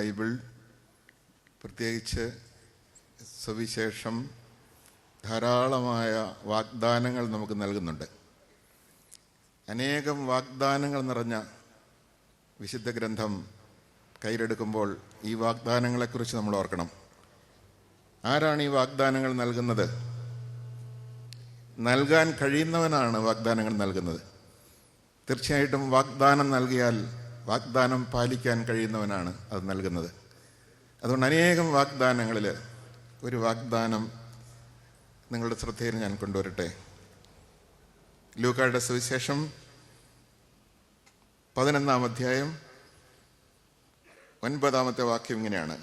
Bible, പ്രത്യേകിച്ച് സുവിശേഷം ധാരാളമായ വാഗ്ദാനങ്ങൾ നമുക്ക് നൽകുന്നുണ്ട്. അനേകം വാഗ്ദാനങ്ങൾ നിറഞ്ഞ വിശുദ്ധ ഗ്രന്ഥം കയ്യിലെടുക്കുമ്പോൾ ഈ വാഗ്ദാനങ്ങളെക്കുറിച്ച് നമ്മൾ ഓർക്കണം. ആരാണ് ഈ വാഗ്ദാനങ്ങൾ നൽകുന്നത്? നൽകാൻ കഴിയുന്നവനാണ് വാഗ്ദാനങ്ങൾ നൽകുന്നത്. തീർച്ചയായിട്ടും വാഗ്ദാനം നൽകിയാൽ വാഗ്ദാനം പാലിക്കാൻ കഴിയുന്നവനാണ് അത് നൽകുന്നത്. അതുകൊണ്ട് അനേകം വാഗ്ദാനങ്ങളിൽ ഒരു വാഗ്ദാനം നിങ്ങളുടെ ശ്രദ്ധയിൽ ഞാൻ കൊണ്ടുവരട്ടെ. ലൂക്കായുടെ സുവിശേഷം 11-ാം അധ്യായം 9-ാമത്തെ വാക്യം ഇങ്ങനെയാണ്: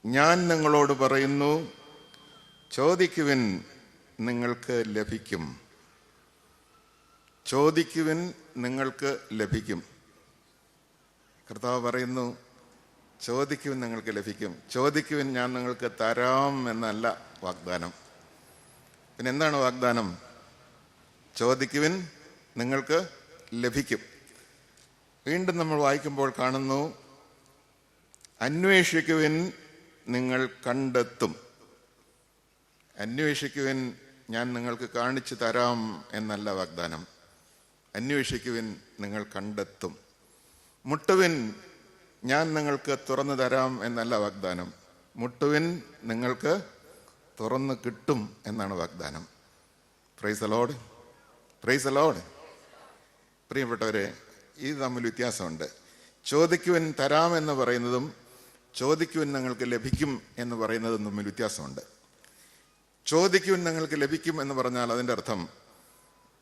ഞാൻ നിങ്ങളോട് പറയുന്നു, ചോദിക്കുവിൻ നിങ്ങൾക്ക് ലഭിക്കും, ചോദിക്കുവിൻ നിങ്ങൾക്ക് ലഭിക്കും. കർത്താവ് പറയുന്നു, ചോദിക്കുവിൻ നിങ്ങൾക്ക് ലഭിക്കും. ചോദിക്കുവിൻ, ഞാൻ നിങ്ങൾക്ക് തരാം എന്നല്ല വാഗ്ദാനം. പിന്നെ എന്താണ് വാഗ്ദാനം? ചോദിക്കുവിൻ നിങ്ങൾക്ക് ലഭിക്കും. വീണ്ടും നമ്മൾ വായിക്കുമ്പോൾ കാണുന്നു, അന്വേഷിക്കുവിൻ നിങ്ങൾ കണ്ടെത്തും. അന്വേഷിക്കുവിൻ, ഞാൻ നിങ്ങൾക്ക് കാണിച്ചു തരാം എന്നല്ല വാഗ്ദാനം. അന്വേഷിക്കുവിൻ, നിങ്ങൾ കണ്ടെത്തും. മുട്ടുവിൻ, ഞാൻ നിങ്ങൾക്ക് തുറന്നു തരാം എന്നല്ല വാഗ്ദാനം. മുട്ടുവിൻ, നിങ്ങൾക്ക് തുറന്നു കിട്ടും എന്നാണ് വാഗ്ദാനം. Praise the Lord, praise the Lord. പ്രിയപ്പെട്ടവരെ, ഇത് തമ്മിൽ വ്യത്യാസമുണ്ട്. ചോദിക്കുവിൻ തരാമെന്ന് പറയുന്നതും ചോദിക്കുവിൻ നിങ്ങൾക്ക് ലഭിക്കും എന്ന് പറയുന്നതും തമ്മിൽ വ്യത്യാസമുണ്ട്. ചോദിക്കുവിൻ നിങ്ങൾക്ക് ലഭിക്കും എന്ന് പറഞ്ഞാൽ അതിൻ്റെ അർത്ഥം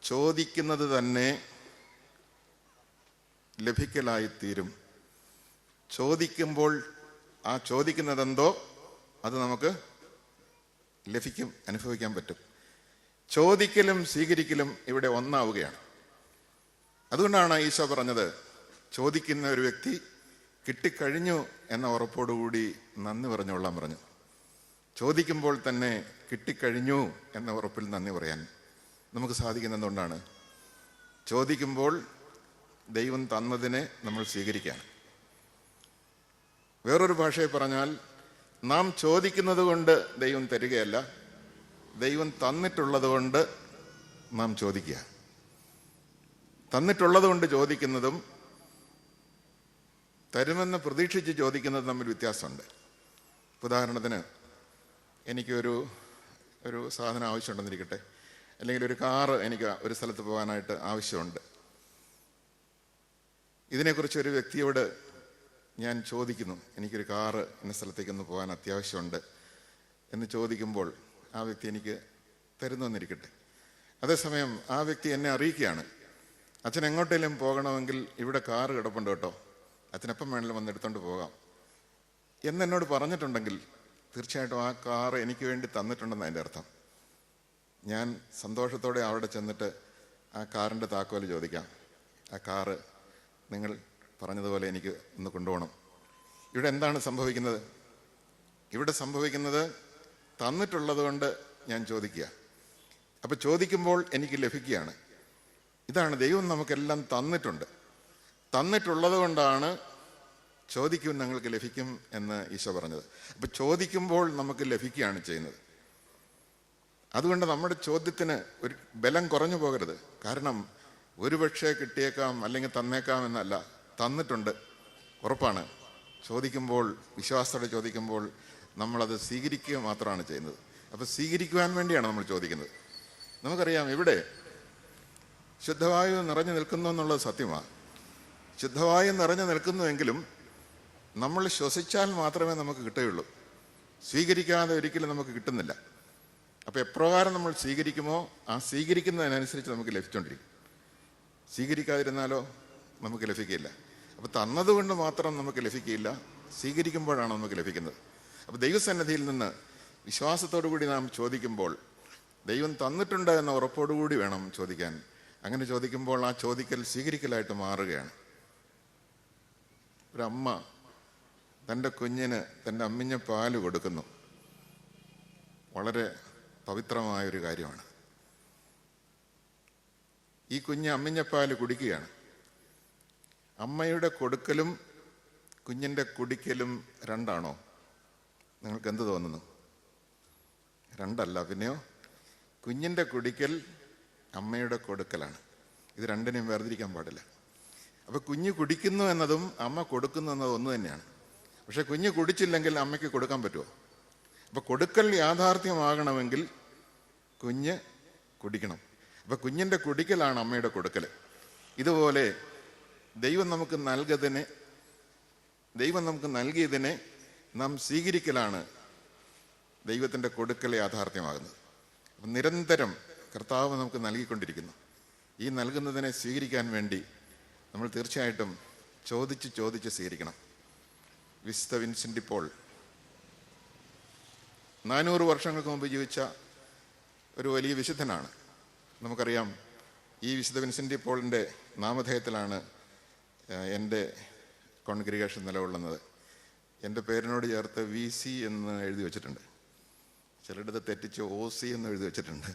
ചോദിക്കുന്നത് തന്നെ ലഭിക്കലായിത്തീരും. ചോദിക്കുമ്പോൾ ആ ചോദിക്കുന്നതെന്തോ അത് നമുക്ക് ലഭിക്കും, അനുഭവിക്കാൻ പറ്റും. ചോദിക്കലും സ്വീകരിക്കലും ഇവിടെ ഒന്നാവുകയാണ്. അതുകൊണ്ടാണ് ഈശോ പറഞ്ഞത്, ചോദിക്കുന്ന ഒരു വ്യക്തി കിട്ടിക്കഴിഞ്ഞു എന്ന ഉറപ്പോടുകൂടി നന്ദി പറഞ്ഞുകൊള്ളാൻ പറഞ്ഞു. ചോദിക്കുമ്പോൾ തന്നെ കിട്ടിക്കഴിഞ്ഞു എന്ന ഉറപ്പിൽ നന്ദി പറയാൻ നമുക്ക് സാധിക്കുന്നത് എന്തുകൊണ്ടാണ്? ചോദിക്കുമ്പോൾ ദൈവം തന്നതിനെ നമ്മൾ സ്വീകരിക്കുകയാണ്. വേറൊരു ഭാഷയിൽ പറഞ്ഞാൽ, നാം ചോദിക്കുന്നത് കൊണ്ട് ദൈവം തരികയല്ല, ദൈവം തന്നിട്ടുള്ളത് കൊണ്ട് നാം ചോദിക്കുക. തന്നിട്ടുള്ളത് കൊണ്ട് ചോദിക്കുന്നതും തരുമെന്ന് പ്രതീക്ഷിച്ച് ചോദിക്കുന്നതും തമ്മിൽ വ്യത്യാസമുണ്ട്. ഉദാഹരണത്തിന്, എനിക്കൊരു സാധനം ആവശ്യമുണ്ടെന്നിരിക്കട്ടെ, അല്ലെങ്കിൽ ഒരു കാറ് എനിക്ക് ഒരു സ്ഥലത്ത് പോകാനായിട്ട് ആവശ്യമുണ്ട്. ഇതിനെക്കുറിച്ച് ഒരു വ്യക്തിയോട് ഞാൻ ചോദിക്കുന്നു, എനിക്കൊരു കാറ് ഇന്ന സ്ഥലത്തേക്കൊന്ന് പോകാൻ അത്യാവശ്യമുണ്ട് എന്ന് ചോദിക്കുമ്പോൾ ആ വ്യക്തി എനിക്ക് തരുന്നെന്നിരിക്കട്ടെ. അതേസമയം ആ വ്യക്തി എന്നെ അറിയിക്കുകയാണ്, അച്ഛൻ എങ്ങോട്ടേലും പോകണമെങ്കിൽ ഇവിടെ കാറ് കിടപ്പുണ്ട് കേട്ടോ, അച്ഛനെപ്പം വേണമെങ്കിലും വന്ന് എടുത്തോണ്ട് പോകാം എന്നെന്നോട് പറഞ്ഞിട്ടുണ്ടെങ്കിൽ തീർച്ചയായിട്ടും ആ കാറ് എനിക്ക് വേണ്ടി തന്നിട്ടുണ്ടെന്ന് അതിൻ്റെ അർത്ഥം. ഞാൻ സന്തോഷത്തോടെ അവിടെ ചെന്നിട്ട് ആ കാറിൻ്റെ താക്കോല് ചോദിക്കാം, ആ കാറ് നിങ്ങൾ പറഞ്ഞതുപോലെ എനിക്ക് ഒന്ന് കൊണ്ടുപോകണം. ഇവിടെ എന്താണ് സംഭവിക്കുന്നത്? ഇവിടെ സംഭവിക്കുന്നത് തന്നിട്ടുള്ളത് കൊണ്ട് ഞാൻ ചോദിക്കുക. അപ്പം ചോദിക്കുമ്പോൾ എനിക്ക് ലഭിക്കുകയാണ്. ഇതാണ് ദൈവം നമുക്കെല്ലാം തന്നിട്ടുണ്ട്. തന്നിട്ടുള്ളത് കൊണ്ടാണ് ചോദിക്കും നിങ്ങൾക്ക് ലഭിക്കും എന്ന് ഈശോ പറഞ്ഞത്. അപ്പം ചോദിക്കുമ്പോൾ നമുക്ക് ലഭിക്കുകയാണ് ചെയ്യുന്നത്. അതുകൊണ്ട് നമ്മുടെ ചോദ്യത്തിന് ഒരു ബലം കുറഞ്ഞു പോകരുത്. കാരണം ഒരുപക്ഷെ കിട്ടിയേക്കാം, അല്ലെങ്കിൽ തന്നേക്കാം എന്നല്ല, തന്നിട്ടുണ്ട്, ഉറപ്പാണ്. ചോദിക്കുമ്പോൾ, വിശ്വാസത്തോടെ ചോദിക്കുമ്പോൾ നമ്മളത് സ്വീകരിക്കുക മാത്രമാണ് ചെയ്യുന്നത്. അപ്പോൾ സ്വീകരിക്കുവാൻ വേണ്ടിയാണ് നമ്മൾ ചോദിക്കുന്നത്. നമുക്കറിയാം, ഇവിടെ ശുദ്ധവായു നിറഞ്ഞു നിൽക്കുന്നു എന്നുള്ളത് സത്യമാണ്. ശുദ്ധവായു നിറഞ്ഞു നിൽക്കുന്നുവെങ്കിലും നമ്മൾ ശ്വസിച്ചാൽ മാത്രമേ നമുക്ക് കിട്ടുകയുള്ളൂ. സ്വീകരിക്കാതെ ഒരിക്കലും നമുക്ക് കിട്ടുന്നില്ല. അപ്പോൾ എപ്രകാരം നമ്മൾ സ്വീകരിക്കുമോ ആ സ്വീകരിക്കുന്നതിനനുസരിച്ച് നമുക്ക് ലഭിച്ചുകൊണ്ടിരിക്കും. സ്വീകരിക്കാതിരുന്നാലോ നമുക്ക് ലഭിക്കില്ല. അപ്പോൾ തന്നതുകൊണ്ട് മാത്രം നമുക്ക് ലഭിക്കില്ല, സ്വീകരിക്കുമ്പോഴാണ് നമുക്ക് ലഭിക്കുന്നത്. അപ്പോൾ ദൈവസന്നിധിയിൽ നിന്ന് വിശ്വാസത്തോടു കൂടി നാം ചോദിക്കുമ്പോൾ ദൈവം തന്നിട്ടുണ്ട് എന്ന ഉറപ്പോടുകൂടി വേണം ചോദിക്കാൻ. അങ്ങനെ ചോദിക്കുമ്പോൾ ആ ചോദിക്കൽ സ്വീകരിക്കലായിട്ട് മാറുകയാണ്. ഒരമ്മ തൻ്റെ കുഞ്ഞിന് തൻ്റെ അമ്മിഞ്ഞ പാല് കൊടുക്കുന്നു. വളരെ പവിത്രമായൊരു കാര്യമാണ്. ഈ കുഞ്ഞ് അമ്മിഞ്ഞപ്പാല് കുടിക്കുകയാണ്. അമ്മയുടെ കൊടുക്കലും കുഞ്ഞിൻ്റെ കുടിക്കലും രണ്ടാണോ? നിങ്ങൾക്ക് എന്ത് തോന്നുന്നു? രണ്ടല്ല, പിന്നെയോ? കുഞ്ഞിൻ്റെ കുടിക്കൽ അമ്മയുടെ കൊടുക്കലാണ്. ഇത് രണ്ടിനെയും വേർതിരിക്കാൻ പാടില്ല. അപ്പോൾ കുഞ്ഞ് കുടിക്കുന്നു എന്നതും അമ്മ കൊടുക്കുന്നു എന്നതും ഒന്ന് തന്നെയാണ്. പക്ഷെ കുഞ്ഞ് കുടിച്ചില്ലെങ്കിൽ അമ്മയ്ക്ക് കൊടുക്കാൻ പറ്റുമോ? അപ്പോൾ കൊടുക്കൽ യാഥാർത്ഥ്യമാകണമെങ്കിൽ കുഞ്ഞ് കുടിക്കണം. അപ്പോൾ കുഞ്ഞിൻ്റെ കുടിക്കലാണ് അമ്മയുടെ കൊടുക്കൽ. ഇതുപോലെ ദൈവം നമുക്ക് നൽകിയതിനെ നാം സ്വീകരിക്കലാണ് ദൈവത്തിൻ്റെ കൊടുക്കൽ യാഥാർത്ഥ്യമാകുന്നത്. അപ്പം നിരന്തരം കർത്താവ് നമുക്ക് നൽകിക്കൊണ്ടിരിക്കുന്നു. ഈ നൽകുന്നതിനെ സ്വീകരിക്കാൻ വേണ്ടി നമ്മൾ തീർച്ചയായിട്ടും ചോദിച്ച് സ്വീകരിക്കണം. വിശുദ്ധ വിൻസെൻ്റ് പോൾ 400 വർഷങ്ങൾക്ക് മുമ്പ് ജീവിച്ച ഒരു വലിയ വിശുദ്ധനാണ്. നമുക്കറിയാം, ഈ വിശുദ്ധ വിൻസെൻ്റ് പോളിൻ്റെ നാമധേയത്തിലാണ് എൻ്റെ കോൺഗ്രിഗേഷൻ നിലകൊള്ളുന്നത്. എൻ്റെ പേരിനോട് ചേർത്ത് VC എന്ന് എഴുതി വെച്ചിട്ടുണ്ട്. ചിലയിടത്ത് തെറ്റിച്ച് OC എന്ന് എഴുതി വെച്ചിട്ടുണ്ട്.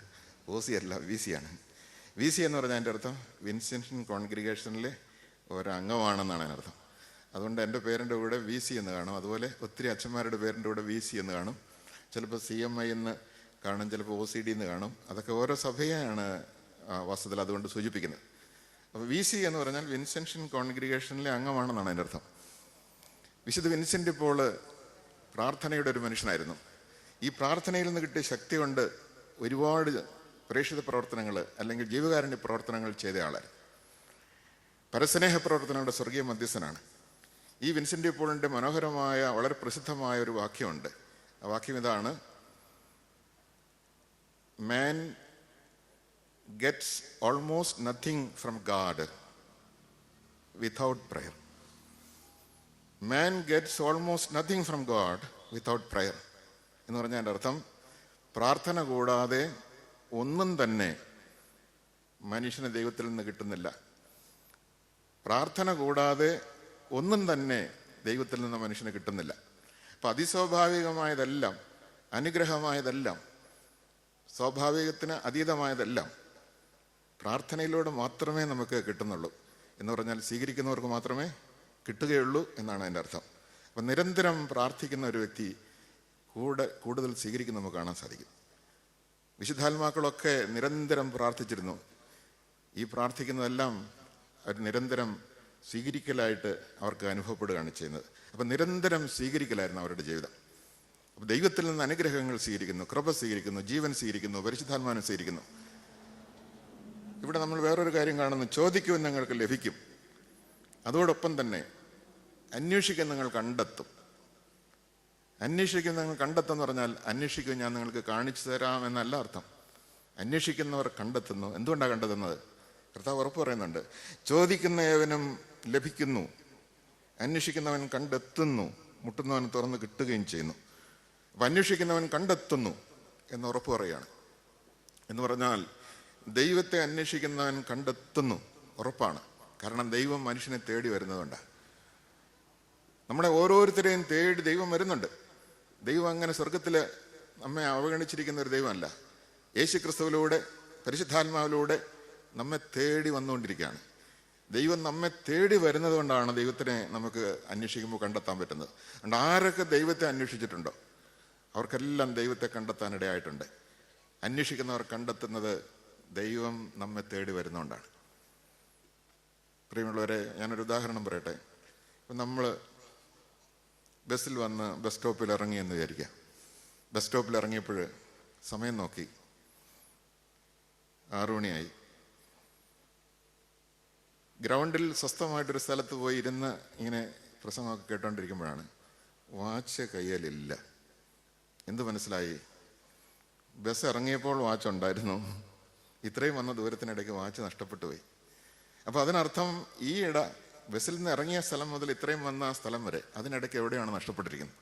OC അല്ല, VC ആണ്. VC എന്ന് പറഞ്ഞാൽ എൻ്റെ അർത്ഥം വിൻസെൻ്റ് കോൺഗ്രിഗേഷനിലെ ഒരംഗമാണെന്നാണ് അതിനർത്ഥം. അതുകൊണ്ട് എൻ്റെ പേരിൻ്റെ കൂടെ VC എന്ന് കാണും. അതുപോലെ ഒത്തിരി അച്ഛന്മാരുടെ പേരിൻ്റെ കൂടെ VC എന്ന് കാണും. ചിലപ്പോൾ CMI എന്ന് കാണും, ചിലപ്പോൾ OCD എന്ന് കാണും. അതൊക്കെ ഓരോ സഭയാണ് വാസ്തവത്തിൽ അതുകൊണ്ട് സൂചിപ്പിക്കുന്നത്. അപ്പോൾ VC എന്ന് പറഞ്ഞാൽ വിൻസെൻ്റ് കോൺഗ്രിഗേഷനിലെ അംഗമാണെന്നാണ് അതിൻ്റെ അർത്ഥം. വിശുദ്ധ വിൻസെൻ്റ് പോൾ പ്രാർത്ഥനയുടെ ഒരു മനുഷ്യനായിരുന്നു. ഈ പ്രാർത്ഥനയിൽ നിന്ന് കിട്ടിയ ശക്തി കൊണ്ട് ഒരുപാട് പ്രേക്ഷിത പ്രവർത്തനങ്ങൾ അല്ലെങ്കിൽ ജീവകാരുണ്യ പ്രവർത്തനങ്ങൾ ചെയ്ത ആളായിരുന്നു. പരസ്നേഹ പ്രവർത്തനങ്ങളുടെ സ്വർഗീയ മധ്യസ്ഥനാണ്. ഈ വിൻസെൻ്റ് പോളിൻ്റെ മനോഹരമായ വളരെ പ്രസിദ്ധമായ ഒരു വാക്യമുണ്ട്. ആ വാക്യം ഇതാണ്: man gets almost nothing from God without prayer. Man gets almost nothing from God without prayer എന്ന് പറഞ്ഞാൽ എൻ്റെ അർത്ഥം, പ്രാർത്ഥന കൂടാതെ ഒന്നും തന്നെ മനുഷ്യന് ദൈവത്തിൽ നിന്ന് കിട്ടുന്നില്ല. പ്രാർത്ഥന കൂടാതെ ഒന്നും തന്നെ ദൈവത്തിൽ നിന്ന് മനുഷ്യന് കിട്ടുന്നില്ല. അപ്പം അതിസ്വാഭാവികമായതെല്ലാം, അനുഗ്രഹമായതെല്ലാം, സ്വാഭാവികത്തിന് അതീതമായതെല്ലാം പ്രാർത്ഥനയിലൂടെ മാത്രമേ നമുക്ക് കിട്ടുന്നുള്ളൂ. എന്ന് പറഞ്ഞാൽ സ്വീകരിക്കുന്നവർക്ക് മാത്രമേ കിട്ടുകയുള്ളൂ എന്നാണ് അതിൻ്റെ അർത്ഥം. അപ്പം നിരന്തരം പ്രാർത്ഥിക്കുന്ന ഒരു വ്യക്തി കൂടുതൽ സ്വീകരിക്കുന്ന നമുക്ക് കാണാൻ സാധിക്കും. വിശുദ്ധാത്മാക്കളൊക്കെ നിരന്തരം പ്രാർത്ഥിച്ചിരുന്നു. ഈ പ്രാർത്ഥിക്കുന്നതെല്ലാം അവർ നിരന്തരം സ്വീകരിക്കലായിട്ട് അവർക്ക് അനുഭവപ്പെടുകയാണ് ചെയ്യുന്നത്. അപ്പം നിരന്തരം സ്വീകരിക്കലായിരുന്നു അവരുടെ ജീവിതം. അപ്പം ദൈവത്തിൽ നിന്ന് അനുഗ്രഹങ്ങൾ സ്വീകരിക്കുന്നു, കൃപ സ്വീകരിക്കുന്നു, ജീവൻ സ്വീകരിക്കുന്നു, പരിശുദ്ധാത്മാവിനെ സ്വീകരിക്കുന്നു. ഇവിടെ നമ്മൾ വേറൊരു കാര്യം കാണുന്നു: ചോദിക്കുമെന്ന് നിങ്ങൾക്ക് ലഭിക്കും, അതോടൊപ്പം തന്നെ അന്വേഷിക്കാൻ നിങ്ങൾ കണ്ടെത്തും. അന്വേഷിക്കുന്ന നിങ്ങൾ കണ്ടെത്തുമെന്ന് പറഞ്ഞാൽ അന്വേഷിക്കും ഞാൻ നിങ്ങൾക്ക് കാണിച്ചു തരാം എന്നല്ല അർത്ഥം. അന്വേഷിക്കുന്നവർ കണ്ടെത്തുന്നു. എന്തുകൊണ്ടാണ് കണ്ടെത്തുന്നത്? കർത്താവ് ഉറപ്പ് പറയുന്നുണ്ട്: ചോദിക്കുന്നവനും ലഭിക്കുന്നു, അന്വേഷിക്കുന്നവൻ കണ്ടെത്തുന്നു, മുട്ടുന്നവൻ തുറന്ന് കിട്ടുകയും ചെയ്യുന്നു. അപ്പം അന്വേഷിക്കുന്നവൻ കണ്ടെത്തുന്നു എന്ന് ഉറപ്പ് പറയുകയാണ്. എന്ന് പറഞ്ഞാൽ ദൈവത്തെ അന്വേഷിക്കുന്നവൻ കണ്ടെത്തുന്നു, ഉറപ്പാണ്. കാരണം ദൈവം മനുഷ്യനെ തേടി വരുന്നതുകൊണ്ടാണ്. നമ്മളെ ഓരോരുത്തരെയും തേടി ദൈവം വരുന്നുണ്ട്. ദൈവം അങ്ങനെ സ്വർഗത്തിൽ നമ്മെ അവഗണിച്ചിരിക്കുന്ന ഒരു ദൈവമല്ല. യേശു ക്രിസ്തുവിലൂടെ, പരിശുദ്ധാത്മാവിലൂടെ നമ്മെ തേടി വന്നുകൊണ്ടിരിക്കുകയാണ്. ദൈവം നമ്മെ തേടി വരുന്നത് കൊണ്ടാണ് ദൈവത്തിനെ നമുക്ക് അന്വേഷിക്കുമ്പോൾ കണ്ടെത്താൻ പറ്റുന്നത്. അതുകൊണ്ട് ആരൊക്കെ ദൈവത്തെ അന്വേഷിച്ചിട്ടുണ്ടോ അവർക്കെല്ലാം ദൈവത്തെ കണ്ടെത്താനിടയായിട്ടുണ്ട്. അന്വേഷിക്കുന്നവർ കണ്ടെത്തുന്നത് ദൈവം നമ്മെ തേടി വരുന്നതുകൊണ്ടാണ്. പ്രിയമുള്ളവരെ, ഞാനൊരു ഉദാഹരണം പറയട്ടെ. ഇപ്പം നമ്മൾ ബസ്സിൽ വന്ന് ബസ് സ്റ്റോപ്പിൽ ഇറങ്ങിയെന്ന് വിചാരിക്കാം. ബസ് സ്റ്റോപ്പിൽ ഇറങ്ങിയപ്പോൾ സമയം നോക്കി, 6 മണിയായി. ഗ്രൗണ്ടിൽ സ്വസ്ഥമായിട്ടൊരു സ്ഥലത്ത് പോയി ഇരുന്ന് ഇങ്ങനെ പ്രസംഗമൊക്കെ കേട്ടോണ്ടിരിക്കുമ്പോഴാണ് വാച്ച് കയ്യിലില്ല. എന്ത് മനസ്സിലായി? ബസ് ഇറങ്ങിയപ്പോൾ വാച്ച് ഉണ്ടായിരുന്നു, ഇത്രയും വന്ന ദൂരത്തിനിടയ്ക്ക് വാച്ച് നഷ്ടപ്പെട്ടു പോയി. അപ്പോൾ അതിനർത്ഥം ഈ ബസ്സിൽ നിന്ന് ഇറങ്ങിയ സ്ഥലം മുതൽ ഇത്രയും വന്ന ആ സ്ഥലം വരെ അതിനിടയ്ക്ക് എവിടെയാണ് നഷ്ടപ്പെട്ടിരിക്കുന്നത്?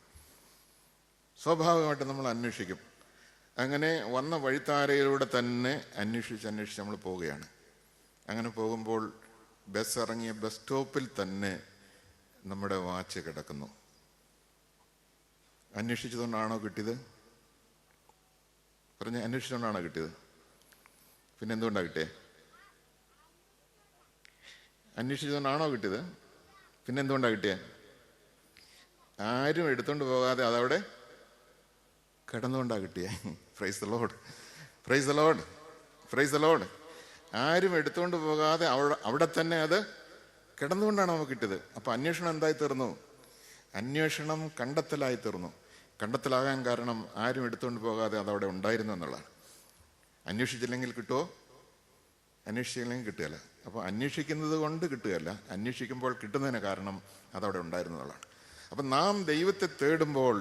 സ്വാഭാവികമായിട്ട് നമ്മൾ അന്വേഷിക്കും. അങ്ങനെ വന്ന വഴിത്താരയിലൂടെ തന്നെ അന്വേഷിച്ച് നമ്മൾ പോവുകയാണ്. അങ്ങനെ പോകുമ്പോൾ ബസ് ഇറങ്ങിയ ബസ് സ്റ്റോപ്പിൽ തന്നെ നമ്മുടെ വാച്ച് കിടക്കുന്നു. അന്വേഷിച്ചതുകൊണ്ടാണോ കിട്ടിയത്? അന്വേഷിച്ചുകൊണ്ടാണോ കിട്ടിയത്? പിന്നെ എന്തുകൊണ്ടാണ് കിട്ടിയത്? അന്വേഷിച്ചുകൊണ്ടാണോ കിട്ടിയത്? പിന്നെ എന്തുകൊണ്ടാണ് കിട്ടിയത്? ആരും എടുത്തുകൊണ്ട് പോകാതെ അതവിടെ കിടന്നുകൊണ്ടാണ് കിട്ടിയേ. Praise the Lord, praise the Lord, praise the Lord. ആരും എടുത്തുകൊണ്ട് പോകാതെ അവിടെ തന്നെ അത് കിടന്നുകൊണ്ടാണ് നമുക്ക് കിട്ടിയത്. അപ്പം അന്വേഷണം എന്തായി തീർന്നു? അന്വേഷണം കണ്ടെത്തലായി തീർന്നു. കണ്ടെത്തലാകാൻ കാരണം ആരും എടുത്തുകൊണ്ട് പോകാതെ അതവിടെ ഉണ്ടായിരുന്നു എന്നുള്ളതാണ്. അന്വേഷിച്ചില്ലെങ്കിൽ കിട്ടുമോ? അന്വേഷിച്ചില്ലെങ്കിൽ കിട്ടുകയില്ല. അപ്പോൾ അന്വേഷിക്കുന്നത് കൊണ്ട് കിട്ടുകയല്ല, അന്വേഷിക്കുമ്പോൾ കിട്ടുന്നതിന് കാരണം അതവിടെ ഉണ്ടായിരുന്നു എന്നുള്ളതാണ്. അപ്പം നാം ദൈവത്തെ തേടുമ്പോൾ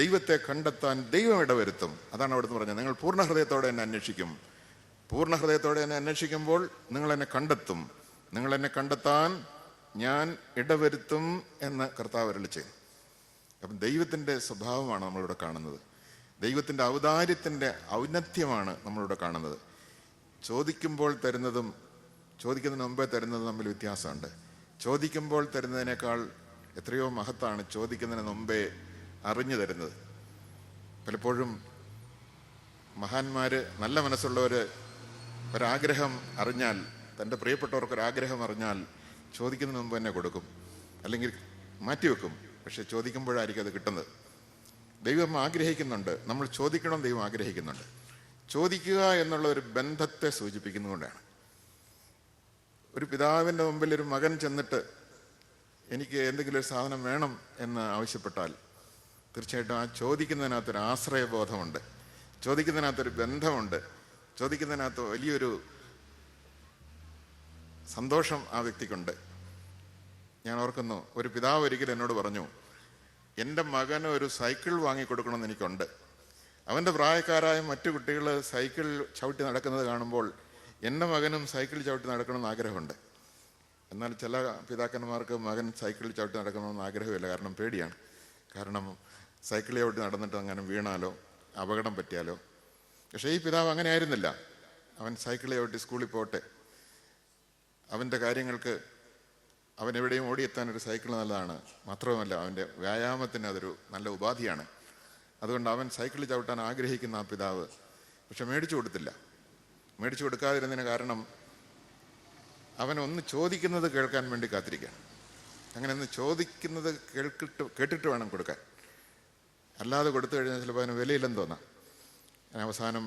ദൈവത്തെ കണ്ടെത്താൻ ദൈവം ഇടവരുത്തും. അതാണ് അവിടുന്ന് പറഞ്ഞത്, നിങ്ങൾ പൂർണ്ണ ഹൃദയത്തോടെ എന്നെ അന്വേഷിക്കും. പൂർണ്ണ ഹൃദയത്തോടെ എന്നെ അന്വേഷിക്കുമ്പോൾ നിങ്ങൾ എന്നെ കണ്ടെത്തും. നിങ്ങൾ എന്നെ കണ്ടെത്താൻ ഞാൻ ഇടവരുത്തും എന്ന് കർത്താവ് അരുളി ചെയ്തു. അപ്പം ദൈവത്തിൻ്റെ സ്വഭാവമാണ് നമ്മളിവിടെ കാണുന്നത്. ദൈവത്തിൻ്റെ ഔദാര്യത്തിൻ്റെ ഔന്നത്യമാണ് നമ്മളിവിടെ കാണുന്നത്. ചോദിക്കുമ്പോൾ തരുന്നതും ചോദിക്കുന്നതിന് മുമ്പേ തരുന്നതും തമ്മിൽ വ്യത്യാസമുണ്ട്. ചോദിക്കുമ്പോൾ തരുന്നതിനേക്കാൾ എത്രയോ മഹത്താണ് ചോദിക്കുന്നതിന് മുമ്പേ അറിഞ്ഞു തരുന്നത്. പലപ്പോഴും മഹാന്മാർ, നല്ല മനസ്സുള്ളവർ ഒരാഗ്രഹം അറിഞ്ഞാൽ, തൻ്റെ പ്രിയപ്പെട്ടവർക്കൊരാഗ്രഹം അറിഞ്ഞാൽ ചോദിക്കുന്നതിന് മുമ്പ് തന്നെ കൊടുക്കും, അല്ലെങ്കിൽ മാറ്റിവെക്കും. പക്ഷെ ചോദിക്കുമ്പോഴായിരിക്കും അത് കിട്ടുന്നത്. ദൈവം ആഗ്രഹിക്കുന്നുണ്ട്, നമ്മൾ ചോദിക്കണം. ദൈവം ആഗ്രഹിക്കുന്നുണ്ട്. ചോദിക്കുക എന്നുള്ള ഒരു ബന്ധത്തെ സൂചിപ്പിക്കുന്നതുകൊണ്ടാണ്. ഒരു പിതാവിൻ്റെ മുമ്പിൽ ഒരു മകൻ ചെന്നിട്ട് എനിക്ക് എന്തെങ്കിലും ഒരു സാധനം വേണം എന്ന് ആവശ്യപ്പെട്ടാൽ തീർച്ചയായിട്ടും ആ ചോദിക്കുന്നതിനകത്തൊരു ആശ്രയബോധമുണ്ട്, ചോദിക്കുന്നതിനകത്തൊരു ബന്ധമുണ്ട്, ചോദിക്കുന്നതിനകത്ത് വലിയൊരു സന്തോഷം ആ വ്യക്തിക്കുണ്ട്. ഞാൻ ഓർക്കുന്നു, ഒരു പിതാവ് ഒരിക്കലും എന്നോട് പറഞ്ഞു, എൻ്റെ മകന് ഒരു സൈക്കിൾ വാങ്ങിക്കൊടുക്കണമെന്ന് എനിക്കുണ്ട്. അവൻ്റെ പ്രായക്കാരായ മറ്റു കുട്ടികൾ സൈക്കിൾ ചവിട്ടി നടക്കുന്നത് കാണുമ്പോൾ എൻ്റെ മകനും സൈക്കിൾ ചവിട്ടി നടക്കണമെന്ന് ആഗ്രഹമുണ്ട്. എന്നാൽ ചില പിതാക്കന്മാർക്ക് മകൻ സൈക്കിൾ ചവിട്ടി നടക്കണമെന്ന് ആഗ്രഹമില്ല. കാരണം പേടിയാണ്. കാരണം സൈക്കിൾ ചവിട്ടി നടന്നിട്ട് അങ്ങനെ വീണാലോ അപകടം പറ്റിയാലോ. പക്ഷേ ഈ പിതാവ് അങ്ങനെ ആയിരുന്നില്ല. അവൻ സൈക്കിൾ ചവിട്ടി സ്കൂളിൽ പോട്ടെ, അവൻ്റെ കാര്യങ്ങൾക്ക് അവൻ എവിടെയും ഓടിയെത്താനൊരു സൈക്കിൾ നല്ലതാണ്. മാത്രവുമല്ല അവൻ്റെ വ്യായാമത്തിന് അതൊരു നല്ല ഉപാധിയാണ്. അതുകൊണ്ട് അവൻ സൈക്കിൾ ചവിട്ടാൻ ആഗ്രഹിക്കുന്ന ആ പിതാവ് പക്ഷെ മേടിച്ചു കൊടുത്തില്ല. മേടിച്ചു കൊടുക്കാതിരുന്നതിന് കാരണം അവൻ ഒന്ന് ചോദിക്കുന്നത് കേൾക്കാൻ വേണ്ടി കാത്തിരിക്കുകയാണ്. അങ്ങനെ ഒന്ന് ചോദിക്കുന്നത് കേട്ടിട്ട് വേണം കൊടുക്കാൻ. അല്ലാതെ കൊടുത്തു കഴിഞ്ഞാൽ ചിലപ്പോൾ അവന് വിലയില്ലെന്ന് തോന്നാം. അവസാനം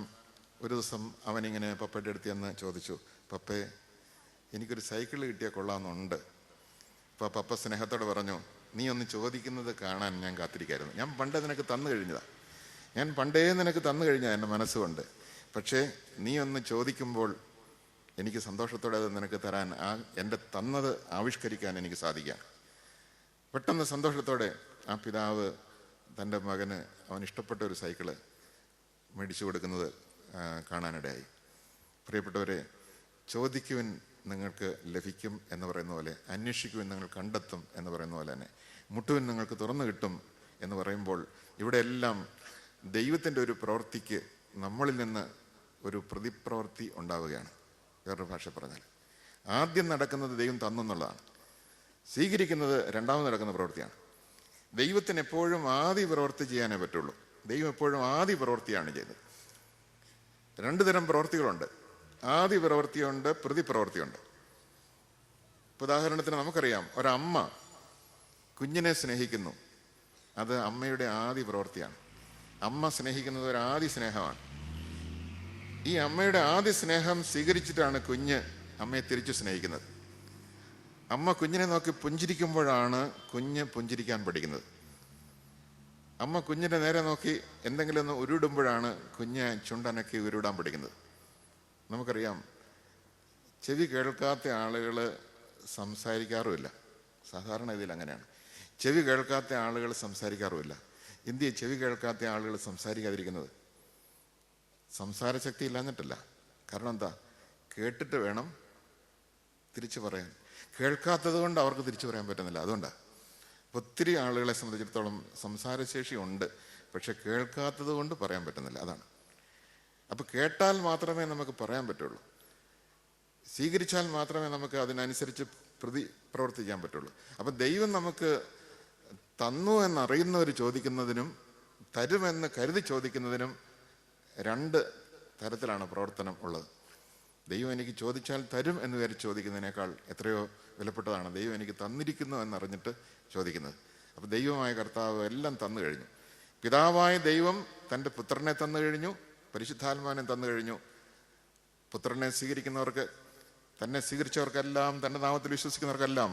ഒരു ദിവസം അവനിങ്ങനെ പപ്പയുടെ അടുത്ത് ചെന്ന് ചോദിച്ചു, പപ്പേ എനിക്കൊരു സൈക്കിൾ കിട്ടിയാൽ കൊള്ളാമെന്നുണ്ട്. അപ്പോൾ പപ്പ സ്നേഹത്തോടെ പറഞ്ഞു, നീ ഒന്ന് ചോദിക്കുന്നത് കാണാൻ ഞാൻ കാത്തിരിക്കായിരുന്നു. ഞാൻ പണ്ടേ നിനക്ക് തന്നു കഴിഞ്ഞതാണ്. ഞാൻ പണ്ടേ നിനക്ക് തന്നു കഴിഞ്ഞാൽ എൻ്റെ മനസ്സുകൊണ്ട്. പക്ഷേ നീ ഒന്ന് ചോദിക്കുമ്പോൾ എനിക്ക് സന്തോഷത്തോടെ അത് നിനക്ക് തരാൻ, എൻ്റെ തന്നത് ആവിഷ്കരിക്കാൻ എനിക്ക് സാധിക്കാം. പെട്ടെന്ന് സന്തോഷത്തോടെ ആ പിതാവ് തൻ്റെ മകന് അവൻ ഇഷ്ടപ്പെട്ട ഒരു സൈക്കിള് മേടിച്ചു കൊടുക്കുന്നത് കാണാനിടയായി. പ്രിയപ്പെട്ടവരെ, ചോദിക്കുവിൻ നിങ്ങൾക്ക് ലഭിക്കും എന്ന് പറയുന്ന പോലെ, അന്വേഷിക്കുവിൻ നിങ്ങൾ കണ്ടെത്തും എന്ന് പറയുന്ന പോലെ തന്നെ, മുട്ടുവിൻ നിങ്ങൾക്ക് തുറന്നു കിട്ടും എന്ന് പറയുമ്പോൾ ഇവിടെ എല്ലാം ദൈവത്തിൻ്റെ ഒരു പ്രവൃത്തിക്ക് നമ്മളിൽ നിന്ന് ഒരു പ്രതിപ്രവൃത്തി ഉണ്ടാവുകയാണ്. വേറൊരു ഭാഷ പറഞ്ഞാൽ ആദ്യം നടക്കുന്നത് ദൈവം തന്നു എന്നുള്ളതാണ്. സ്വീകരിക്കുന്നത് രണ്ടാമത് നടക്കുന്ന പ്രവൃത്തിയാണ്. ദൈവത്തിന് എപ്പോഴും ആദ്യ പ്രവൃത്തി ചെയ്യാനേ പറ്റുള്ളൂ. ദൈവം എപ്പോഴും ആദ്യ പ്രവൃത്തിയാണ് ചെയ്തത്. രണ്ടു തരം പ്രവൃത്തികളുണ്ട്. ആദ്യ പ്രവൃത്തിയുണ്ട്, പ്രതിപ്രവൃത്തിയുണ്ട്. ഉദാഹരണത്തിന് നമുക്കറിയാം, ഒരമ്മ കുഞ്ഞിനെ സ്നേഹിക്കുന്നു. അത് അമ്മയുടെ ആദ്യ പ്രവൃത്തിയാണ്. അമ്മ സ്നേഹിക്കുന്നത് ഒരു ആദ്യ സ്നേഹമാണ്. ഈ അമ്മയുടെ ആദ്യ സ്നേഹം സ്വീകരിച്ചിട്ടാണ് കുഞ്ഞ് അമ്മയെ തിരിച്ചു സ്നേഹിക്കുന്നത്. അമ്മ കുഞ്ഞിനെ നോക്കി പുഞ്ചിരിക്കുമ്പോഴാണ് കുഞ്ഞ് പുഞ്ചിരിക്കാൻ പഠിക്കുന്നത്. അമ്മ കുഞ്ഞിൻ്റെ നേരെ നോക്കി എന്തെങ്കിലും ഒന്ന് ഉരുടുമ്പോഴാണ് കുഞ്ഞ് ചുണ്ടനക്കി ഉരുടാൻ പഠിക്കുന്നത്. നമുക്കറിയാം, ചെവി കേൾക്കാത്ത ആളുകൾ സംസാരിക്കാറുമില്ല. സാധാരണ ഇതിൽ അങ്ങനെയാണ്. ചെവി കേൾക്കാത്ത ആളുകൾ സംസാരിക്കാറുമില്ല. എന്തിനാ ചെവി കേൾക്കാത്ത ആളുകൾ സംസാരിക്കാതിരിക്കുന്നത്? സംസാരശക്തി ഇല്ലാഞ്ഞിട്ടല്ല. കാരണം എന്താ? കേട്ടിട്ട് വേണം തിരിച്ചു പറയാൻ. കേൾക്കാത്തത് കൊണ്ട് അവർക്ക് തിരിച്ചു പറയാൻ പറ്റുന്നില്ല. അതുകൊണ്ടാണ് ഒത്തിരി ആളുകളെ സംബന്ധിച്ചിടത്തോളം സംസാരശേഷി ഉണ്ട്, പക്ഷെ കേൾക്കാത്തത് കൊണ്ട് പറയാൻ പറ്റുന്നില്ല. അതാണ്. അപ്പോൾ കേട്ടാൽ മാത്രമേ നമുക്ക് പറയാൻ പറ്റുള്ളൂ. സ്വീകരിച്ചാൽ മാത്രമേ നമുക്ക് അതിനനുസരിച്ച് പ്രവർത്തിക്കാൻ പറ്റുള്ളൂ. അപ്പം ദൈവം നമുക്ക് തന്നു എന്നറിയുന്നവർ ചോദിക്കുന്നതിനും തരുമെന്ന് കരുതി ചോദിക്കുന്നതിനും രണ്ട് തരത്തിലാണ് പ്രവർത്തനം ഉള്ളത്. ദൈവം എനിക്ക് ചോദിച്ചാൽ തരും എന്ന് വിചാരിച്ച് ചോദിക്കുന്നതിനേക്കാൾ എത്രയോ വിലപ്പെട്ടതാണ് ദൈവം എനിക്ക് തന്നിരിക്കുന്നു എന്നറിഞ്ഞിട്ട് ചോദിക്കുന്നത്. അപ്പം ദൈവമായ കർത്താവ് എല്ലാം തന്നു കഴിഞ്ഞു. പിതാവായ ദൈവം തൻ്റെ പുത്രനെ തന്നു കഴിഞ്ഞു, പരിശുദ്ധാത്മാവിനെ തന്നു കഴിഞ്ഞു. പുത്രനെ സ്വീകരിക്കുന്നവർക്ക്, തന്നെ സ്വീകരിച്ചവർക്കെല്ലാം, തൻ്റെ നാമത്തിൽ വിശ്വസിക്കുന്നവർക്കെല്ലാം